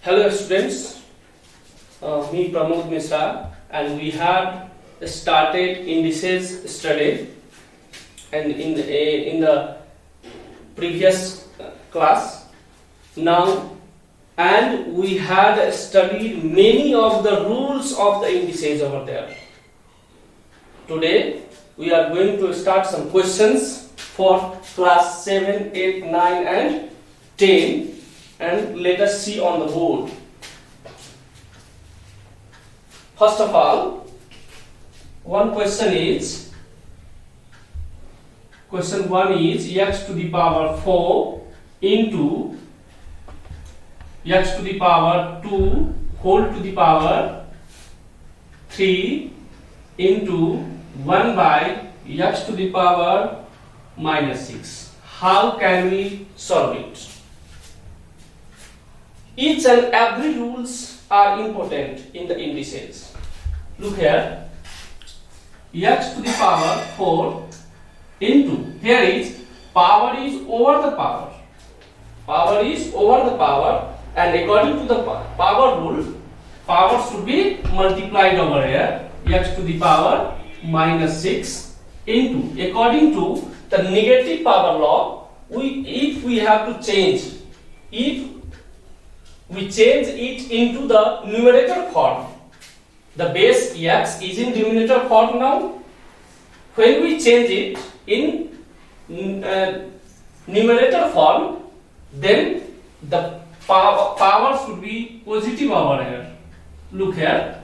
Hello students, me Pramod Misra, and we have started indices study, and in the previous class now, and we had studied many of the rules of the indices over there. Today we are going to start some questions for class 7, 8, 9 and 10, and let us see on the board. First of all, one question is, question 1 is x to the power 4 into x to the power 2 whole to the power 3 into 1 by x to the power minus 6. How can we solve it? Each and every rules are important in the indices. Look here, x to the power 4 into, here is power is over the power. Power is over the power, and according to the power rule, power should be multiplied over here, x to the power minus 6 into, according to the negative power law, if we have to change, if we change it into the numerator form, the base x is in denominator form now. When we change it in numerator form, then the power should be positive over here. Look here,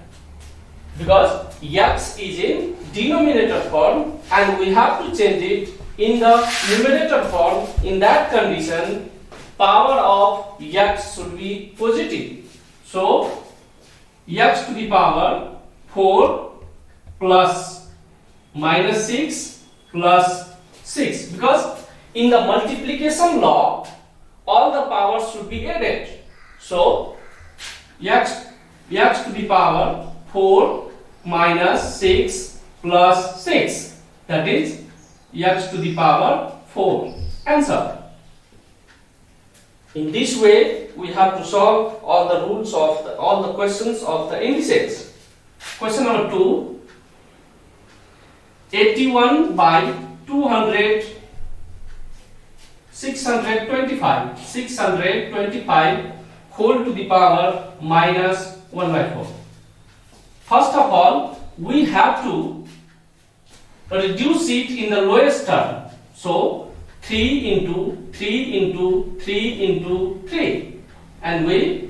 because x is in denominator form and we have to change it in the numerator form. In that condition, power of x should be positive. So x to the power 4 plus minus 6 plus 6, because in the multiplication law all the powers should be added. So x to the power 4 minus 6 plus 6, that is x to the power 4. Answer. In this way, we have to solve all the rules of all the questions of the indices. Question number 2. 81 by 200, 625 whole to the power minus 1 by 4. First of all, we have to reduce it in the lowest term. So 3 into 3 into 3 into 3, and we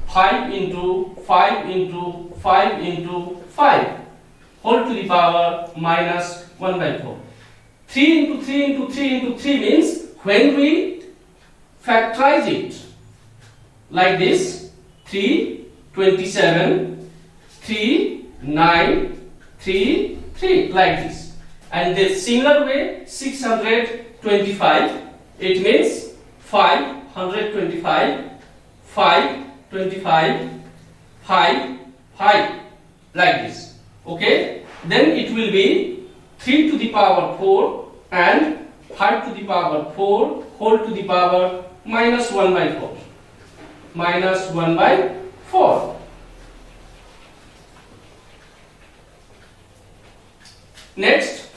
5 into 5 into 5 into 5 whole to the power minus 1 by 4. 3 into 3 into 3 into 3 means when we factorize it like this, 3, 27, 3, 9, 3, 3, like this. And the similar way, 625, it means 525, 525, 5, 5, like this. Okay? Then it will be 3 to the power 4 and 5 to the power 4 whole to the power minus 1 by 4. Minus 1 by 4. Next,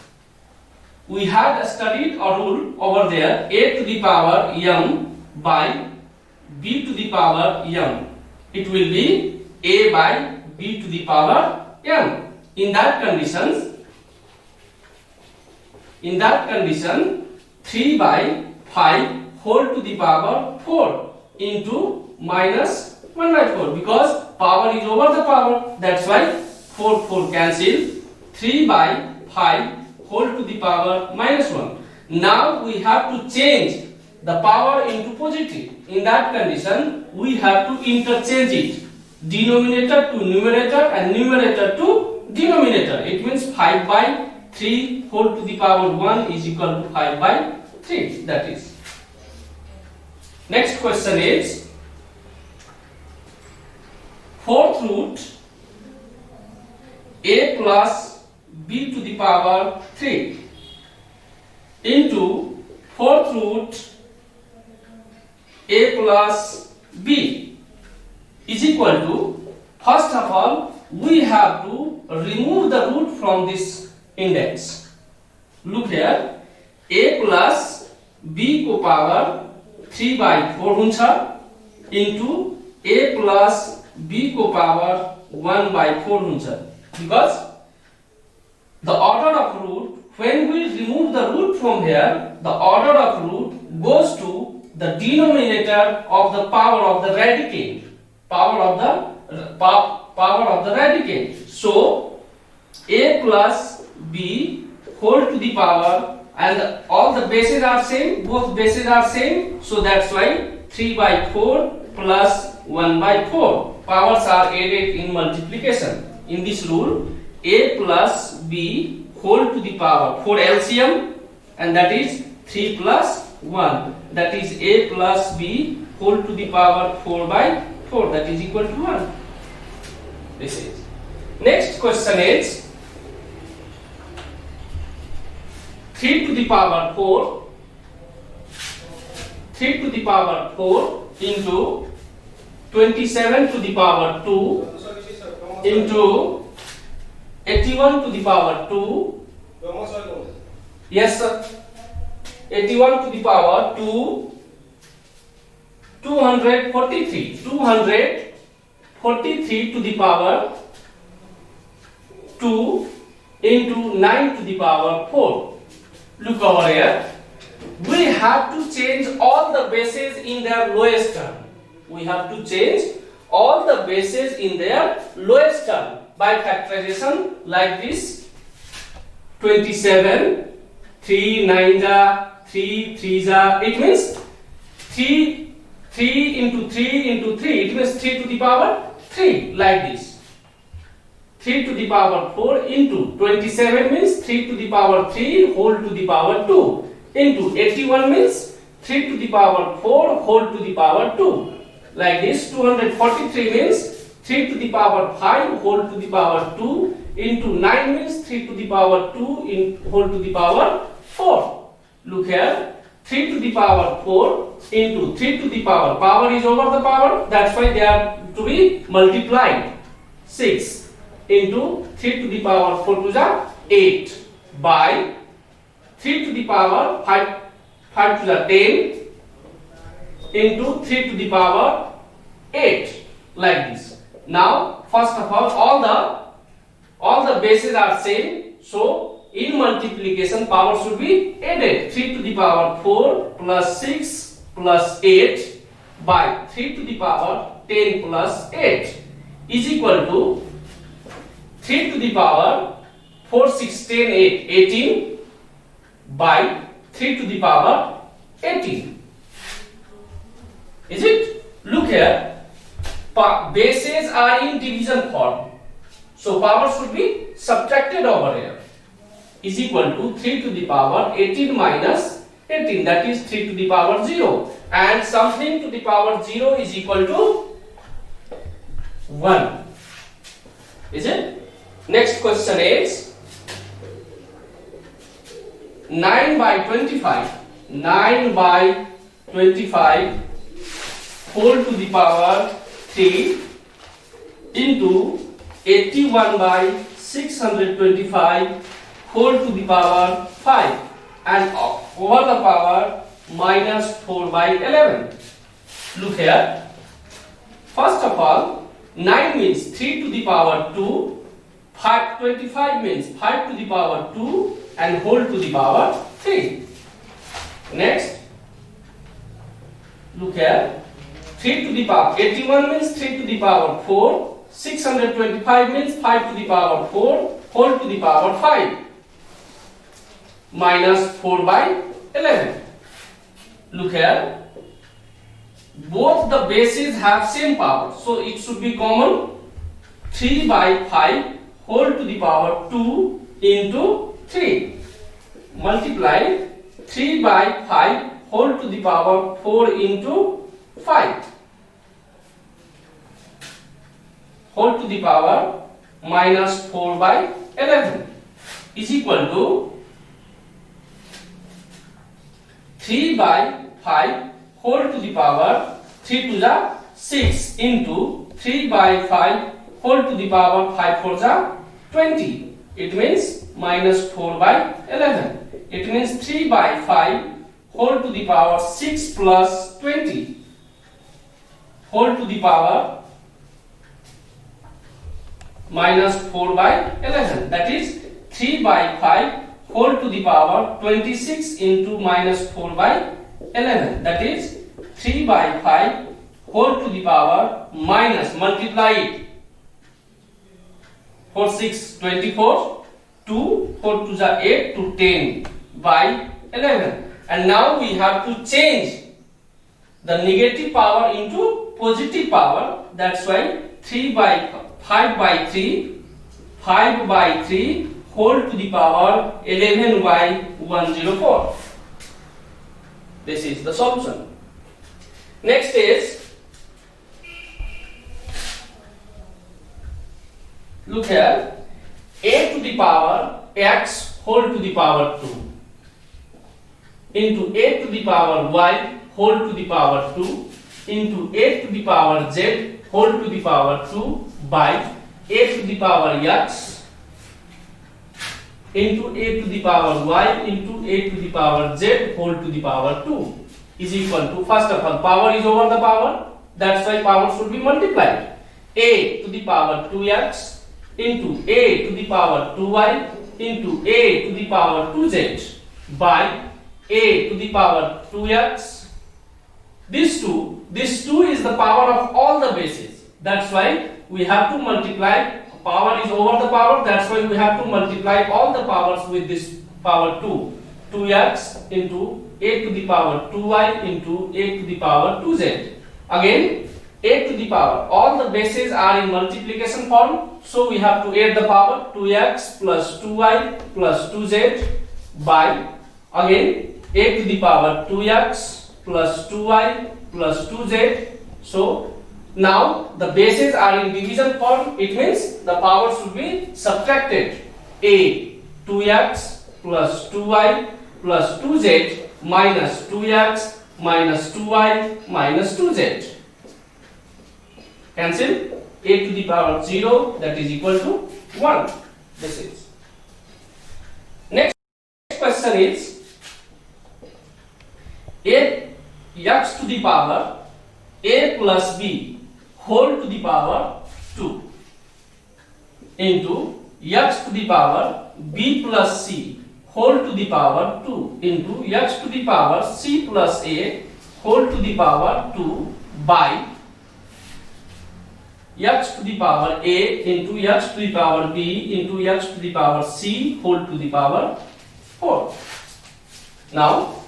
we had studied a rule over there, a to the power m by b to the power m. It will be a by b to the power m. In that condition, 3 by 5 whole to the power 4 into minus 1 by 4, because power is over the power, that's why 4 cancel. 3 by 5 whole to the power minus 1. Now we have to change the power into positive. In that condition, we have to interchange it, denominator to numerator and numerator to denominator. It means 5 by 3 whole to the power 1 is equal to 5 by 3, that is. Next question is, fourth root a plus b to the power 3 into fourth root a plus b equal to, first of all we have to remove the root from this index. Look here, a plus b को power 3/4 हुन्छ into a plus b को power 1/4 हुन्छ, because the order of root, when we remove the root from here, the order of root goes to the denominator of the power of the radicand, power of the radicand. So a plus b whole to the power, and all the bases are same, both bases are same, so that's why 3/4 plus 1/4 powers are added in multiplication. In this rule, a plus b whole to the power, for LCM, and that is 3 plus 1, that is a plus b whole to the power 4/4, that is equal to 1. This is. Next question is 3 to the power 4, 3 to the power 4 into 27 to the power 2 into 81 to the power 2. Yes sir. 81 to the power 2, 243 to the power 2 into 9 to the power 4. Look over here. We have to change all the bases in their lowest term. We have to change all the bases in their lowest term by factorization, like this. 27, 3 9 ja, 3 3 ja, it means 3 into 3 into 3, it means 3 to the power 3, like this. 3 to the power 4 into 27 means 3 to the power 3 whole to the power 2 into 81 means 3 to the power 4 whole to the power 2, like this. 243 means 3 to the power 5 whole to the power 2 into 9 means 3 to the power 2 in whole to the power 4. Look here, 3 to the power 4 into 3 to the power is over the power, that's why they are to be multiplied. 6 into 3 to the power 4 to the 8 by 3 to the power 5 to the 10 into 3 to the power 8, like this. Now first of all the bases are same, so in multiplication power should be added. 3 to the power 4 plus 6 plus 8 by 3 to the power 10 plus 8 is equal to 3 to the power 4 6 10 8 18 by 3 to the power 18. Is it? Look here, bases are in division form, so power should be subtracted over here. Is equal to 3 to the power 18 minus 18, that is 3 to the power 0, and something to the power 0 is equal to 1. Is it? Next question is 9 by 25. 9 by 25 whole to the power 3 into 81 by 625 whole to the power 5 and over the power minus 4 by 11. Look here. First of all, 9 means 3 to the power 2, 25 means 5 to the power 2 and whole to the power 3. Next, look here, 3 to the power 81 means 3 to the power 4, 625 means 5 to the power 4 whole to the power 5 minus 4 by 11. Look here, both the bases have same power, so it should be common. 3 by 5 whole to the power 2 into 3 multiply 3 by 5 whole to the power 4 into 5 whole to the power minus 4 by 11 is equal to 3 by 5 whole to the power 3 to the 6 into 3 by 5 whole to the power 5 4 ja 20. It means minus 4 by 11. It means 3 by 5 whole to the power 6 plus 20 whole to the power minus 4 by 11. That is 3 by 5 whole to the power 26 into minus 4 by 11. That is 3 by 5 whole to the power minus, multiply it. 4 6 24, 2 4 2 ja 8 to 10 by 11. And now we have to change the negative power into positive power. That's why 3 by 5 by 3, 5 by 3 whole to the power 11 by 104. This is the solution. Next is, look here, a to the power x whole to the power 2 into a to the power y whole to the power 2 into a to the power z whole to the power 2 by a to the power x into a to the power y into a to the power z whole to the power 2 is equal to, first of all, power is over the power, that's why power should be multiplied. A to the power 2x into a to the power 2y into a to the power 2z by a to the power 2x. This 2 is the power of all the bases. That's why we have to multiply. Power is over the power. That's why we have to multiply all the powers with this power 2. 2x into a to the power 2y into a to the power 2z. Again, a to the power. All the bases are in multiplication form. So we have to add the power 2x plus 2y plus 2z by, again, a to the power 2x plus 2y plus 2z. So now the bases are in division form. It means the power should be subtracted. A 2x plus 2y plus 2z minus 2x minus 2y minus 2z. Cancel. A to the power 0, that is equal to 1. This is. Next question is, x to the power a plus b whole to the power 2 into x to the power b plus c whole to the power 2 into x to the power c plus a whole to the power 2 by x to the power a into x to the power b into x to the power c whole to the power 4. Now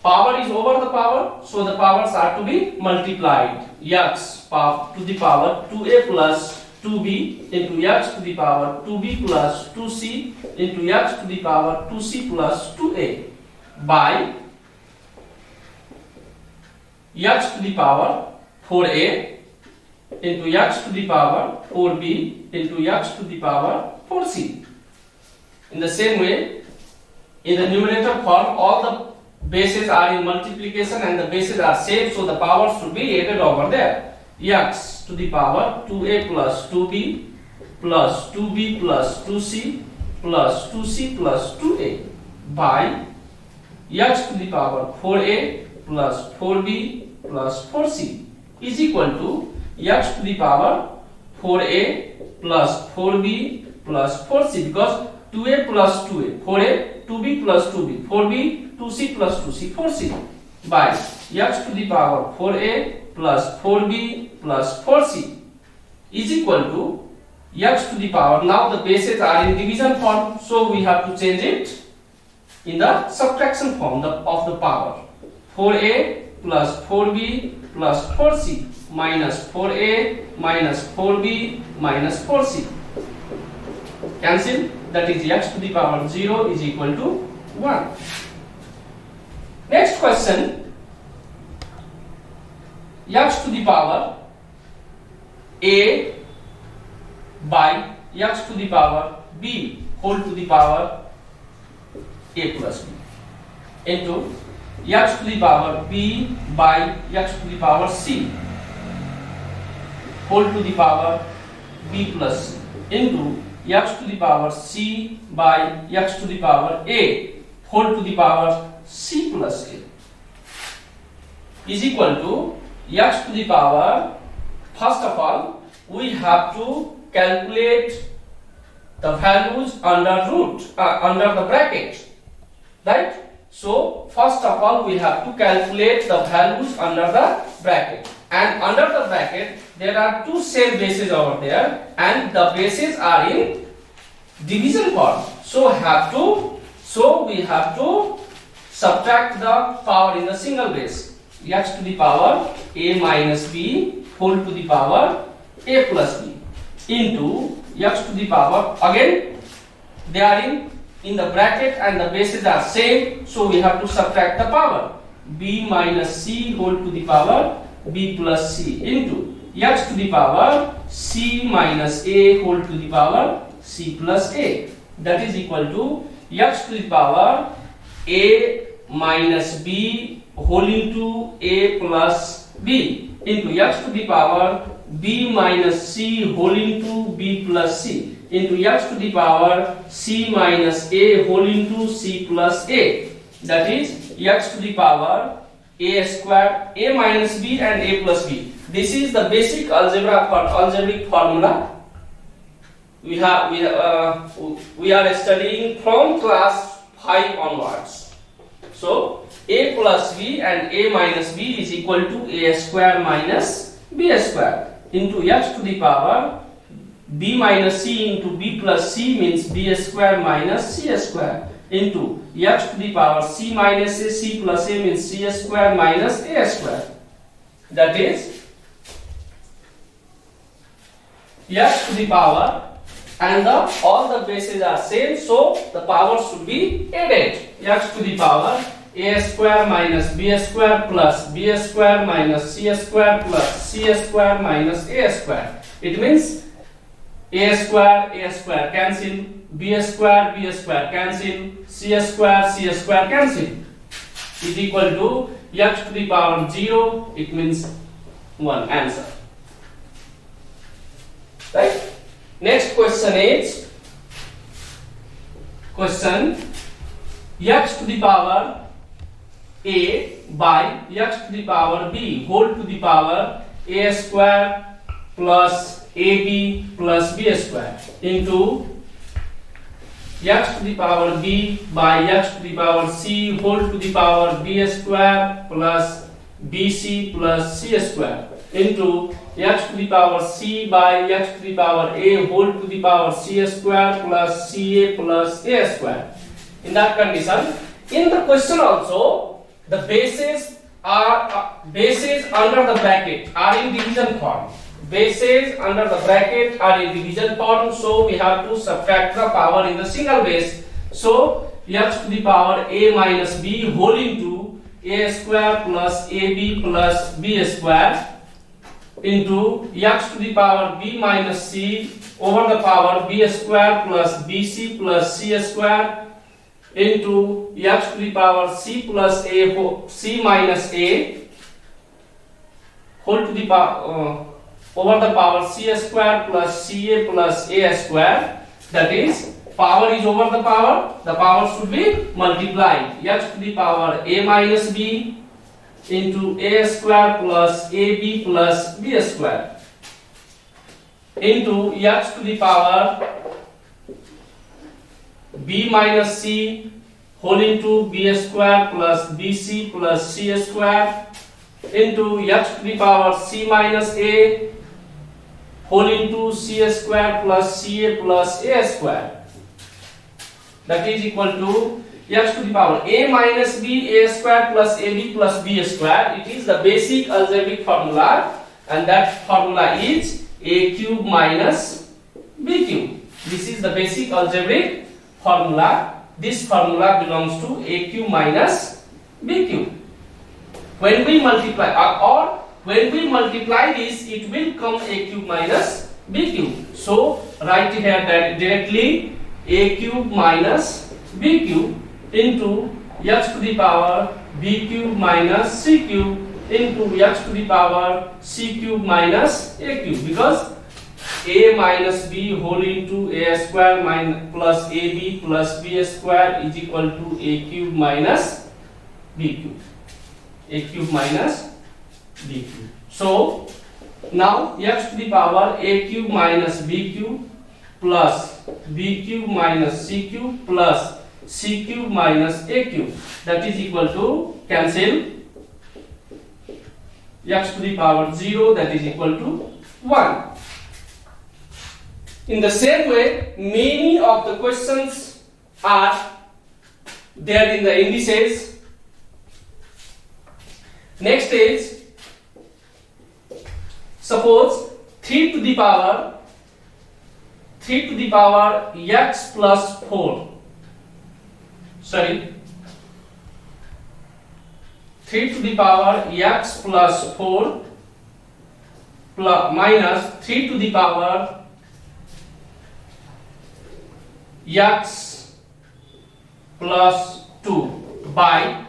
power is over the power, so the powers are to be multiplied. X to the power 2a plus 2b into x to the power 2b plus 2c into x to the power 2c plus 2a by x to the power 4a into x to the power 4b into x to the power 4c. In the same way, in the numerator form, all the bases are in multiplication and the bases are same, so the powers should be added over there. X to the power 2a plus 2b plus 2b plus 2c plus 2c plus 2a by x to the power 4a plus 4b plus 4c is equal to x to the power 4a plus 4b plus 4c, because 2a plus 2a, 4a, 2b plus 2b, 4b, 2c plus 2c, 4c by x to the power 4a plus 4b plus 4c is equal to x to the power. Now the bases are in division form, so we have to change it in the subtraction form of the power. 4a plus 4b plus 4c minus 4a minus 4b minus 4c. Cancel. That is x to the power 0 is equal to 1. Next question. X to the power a by x to the power b whole to the power a plus b into x to the power b by x to the power c whole to the power b plus c into x to the power c by x to the power a whole to the power c plus a is equal to x to the power. First of all, we have to calculate the values under under the bracket, right? So first of all, we have to calculate the values under the bracket, and under the bracket there are two same bases over there, and the bases are in division form. So we have to subtract the power in the single base. X to the power a minus b whole to the power a plus b into x to the power, again they are in the bracket and the bases are same, so we have to subtract the power, b minus c whole to the power b plus c into x to the power c minus a whole to the power c plus a, that is equal to x to the power a minus b whole into a plus b into x to the power b minus c whole into b plus c into x to the power c minus a whole into c plus a, that is x to the power a square, a minus b and a plus b. This is the basic algebraic formula. We are studying from class 5 onwards. So a plus b and a minus b is equal to a square minus b square into x to the power b minus c into b plus c means b square minus c square into x to the power c minus a c plus a means c square minus a square, that is x to the power, and all the bases are same, so the power should be added. X to the power a square minus b square plus b square minus c square plus c square minus a square. It means a square cancel, b square cancel, c square cancel is equal to x to the power 0. It means 1 answer. Right? Next question is question x to the power a by x to the power b whole to the power a square plus ab plus b square into x to the power b by x to the power c whole to the power b square plus bc plus c square into x to the power c by x to the power a whole to the power c square plus ca plus a square. In that condition, in the question also, the bases under the bracket are in division form. Bases under the bracket are in division form, so we have to subtract the power in the single base. So x to the power a minus b whole into a square plus ab plus b square into x to the power b minus c over the power b square plus bc plus c square into x to the power c plus a c minus a whole to the power over the power c square plus ca plus a square, that is power is over the power should be multiplied. X to the power a minus b into a square plus ab plus b square into x to the power b minus c whole into b square plus bc plus c square into x to the power c minus a whole into c square plus ca plus a square, that is equal to x to the power a minus b a square plus ab plus b square. It is the basic algebraic formula, and that formula is a cube minus b cube. This is the basic algebraic formula. This formula belongs to a cube minus b cube. When we multiply when we multiply this, it will come a cube minus b cube. So write here that directly a cube minus b cube into x to the power b cube minus c cube into x to the power c cube minus a cube, because a minus b whole into a square minus plus ab plus b square is equal to a cube minus b cube. A cube minus b cube. So now x to the power a cube minus b cube plus b cube minus c cube plus c cube minus a cube, that is equal to cancel x to the power 0, that is equal to 1. In the same way, many of the questions are there in the indices. Next is, suppose 3 to the power x plus 4. Sorry, 3 to the power x plus 4 plus minus 3 to the power x plus 2 by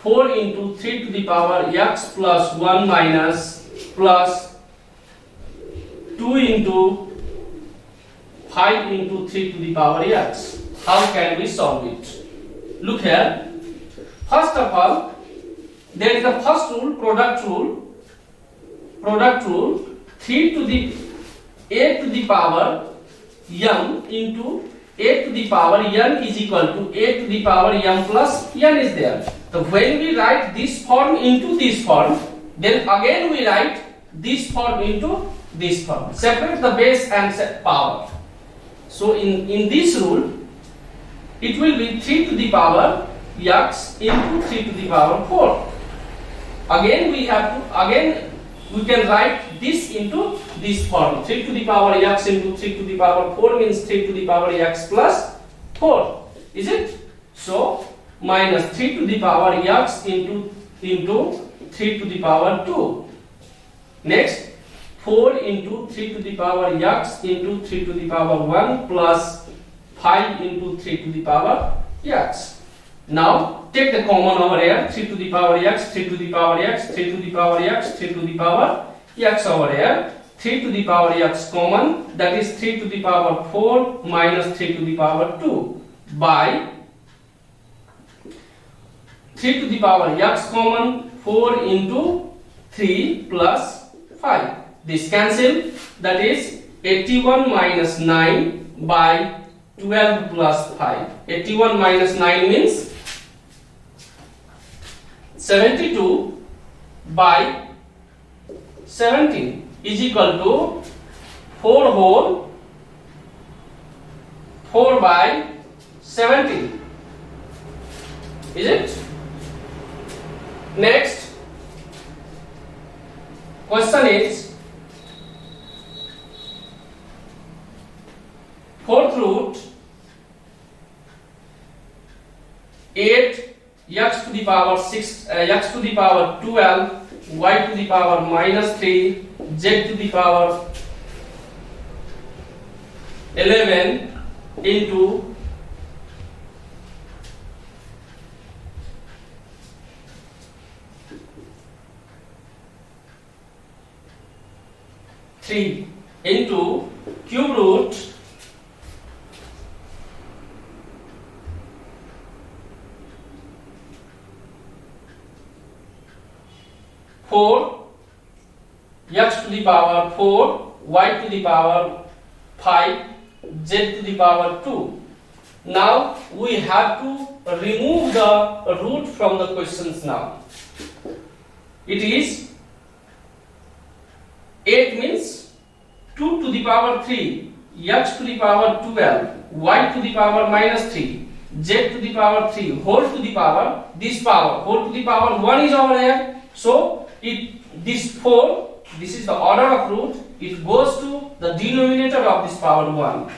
4 into 3 to the power x plus 1 minus plus 2 into 5 into 3 to the power x. How can we solve it? Look here. First of all, there is the first rule, product rule. Product rule, 3 to the a to the power m into a to the power n is equal to a to the power m plus n is there. So when we write this form into this form, then again we write this form into this form. Separate the base and set power. So in this rule, it will be 3 to the power x into 3 to the power 4. Again we can write this into this form. 3 to the power x into 3 to the power 4 means 3 to the power x plus 4. Is it? So minus 3 to the power x into 3 to the power 2. Next, 4 into 3 to the power x into 3 to the power 1 plus 5 into 3 to the power x. Now take the common over here, 3 to the power x, 3 to the power x, 3 to the power x, 3 to the power x over here. 3 to the power x common, that is 3 to the power 4 minus 3 to the power 2 by 3 to the power x common, 4 into 3 plus 5. This cancel, that is 81 minus 9 by 12 plus 5. 81 minus 9 means 72 by 17 is equal to 4 whole 4 by 17. Is it? Next question is, fourth root 8 x to the power 6 x to the power 12 y to the power minus 3 z to the power 11 into 3 into cube root 4 x to the power 4 y to the power 5 z to the power 2. Now we have to remove the root from the questions now. It is 8 means 2 to the power 3 x to the power 12 y to the power minus 3 z to the power 3 whole to the power, this power whole to the power 1 is over here. So this 4, this is the order of root, it goes to the denominator of this power 1,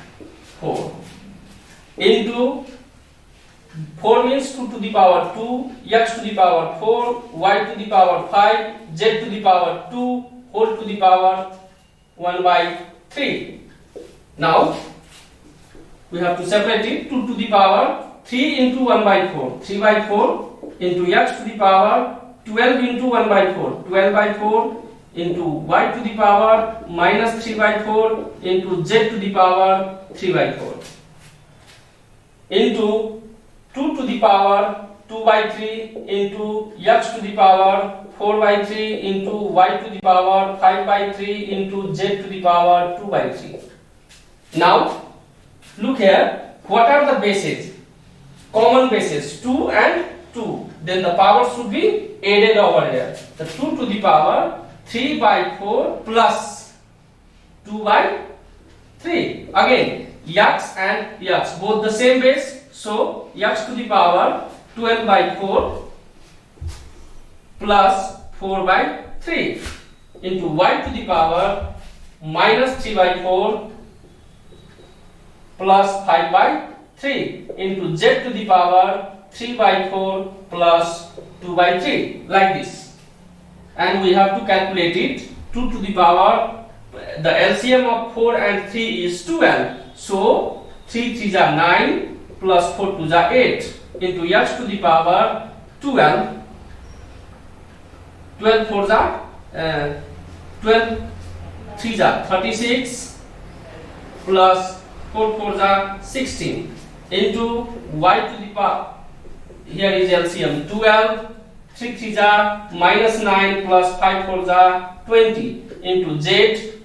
4 into 4 means 2 to the power 2 x to the power 4 y to the power 5 z to the power 2 whole to the power 1 by 3. Now we have to separate it. 2 to the power 3 into 1 by 4, 3 by 4 into x to the power 12 into 1 by 4, 12 by 4 into y to the power minus 3 by 4 into z to the power 3 by 4 into 2 to the power 2 by 3 into x to the power 4 by 3 into y to the power 5 by 3 into z to the power 2 by 3. Now look here, what are the bases? Common bases 2 and 2. Then the power should be added over here. The 2 to the power 3 by 4 plus 2 by 3. Again x and x both the same base, so x to the power 12 by 4 plus 4 by 3 into y to the power minus 3 by 4 plus 5 by 3 into z to the power 3 by 4 plus 2 by 3, like this. And we have to calculate it. 2 to the power, the LCM of 4 and 3 is 12. So 3 3s are 9 plus 4 2s are 8 into x to the power 12. 12 4s are 12 3s are 36 plus 4 4s are 16 into y to the power, here is LCM 12, 3 3s are minus 9 plus 5 4s are 20 into z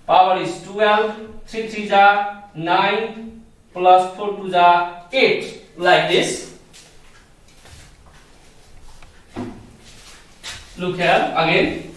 power is 12, 3 3s are 9 plus 4 2s are 8, like this. Look here again.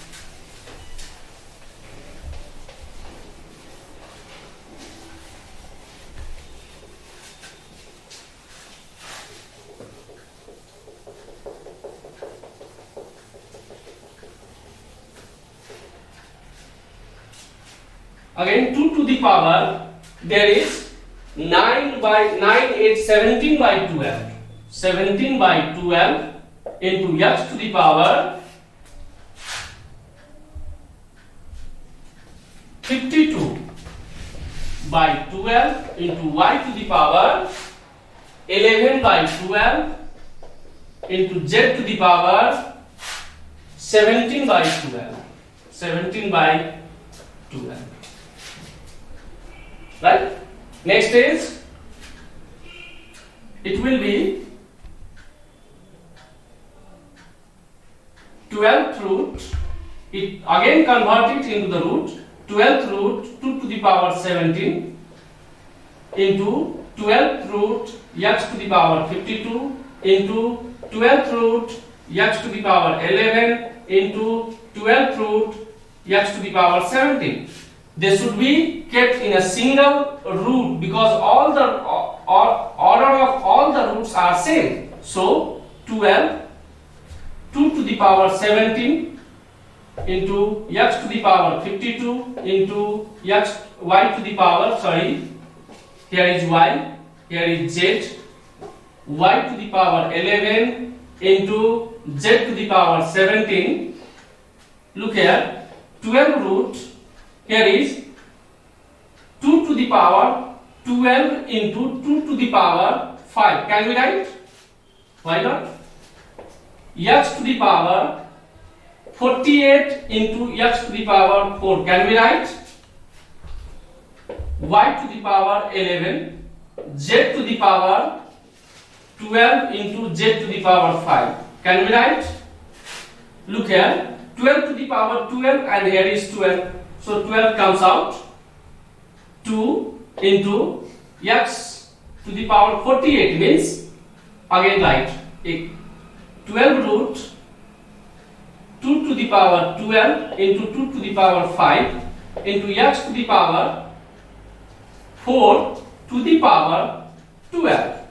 Again 2 to the power, there is 9 by 9 is 17 by 12. 17 by 12 into x to the power 52 by 12 into y to the power 11 by 12 into z to the power 17 by 12. 17 by 12. Right? Next is, it will be 12th root, it again convert it into the root, 12th root 2 to the power 17 into 12th root x to the power 52 into 12th root x to the power 11 into 12th root x to the power 17. They should be kept in a single root because all the order of all the roots are same. So 12 2 to the power 17 into x to the power 52 into y to the power, sorry, here is y, here is z, y to the power 11 into z to the power 17. Look here, 12 root, here is 2 to the power 12 into 2 to the power 5. Can we write? Why not? X to the power 48 into x to the power 4. Can we write? Y to the power 11, z to the power 12 into z to the power 5. Can we write? Look here, 12 to the power 12 and here is 12. So 12 comes out. 2 into x to the power 48 means, again write, 12 root 2 to the power 12 into 2 to the power 5 into x to the power 4 to the power 12.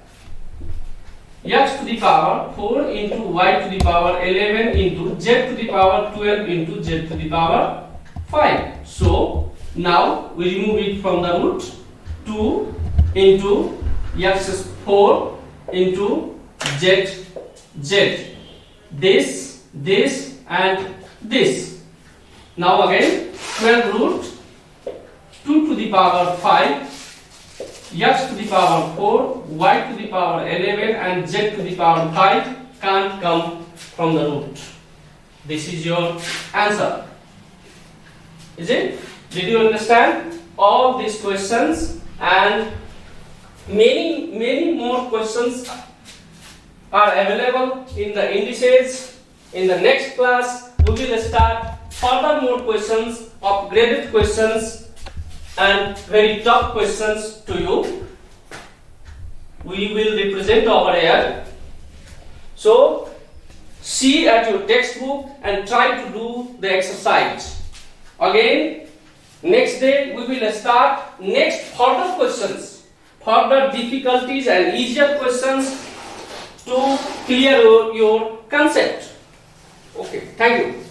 X to the power 4 into y to the power 11 into z to the power 12 into z to the power 5. So now we remove it from the root. 2 into x is 4 into z. This and this. Now again 12 root 2 to the power 5, x to the power 4, y to the power 11 and z to the power 5 can't come from the root. This is your answer. Is it? Did you understand all these questions? And many more questions are available in the indices. In the next class, we will start further more questions, upgraded questions and very tough questions to you. We will represent over here. So see at your textbook and try to do the exercise. Again, next day we will start next further questions, further difficulties and easier questions to clear your concept. Okay, thank you.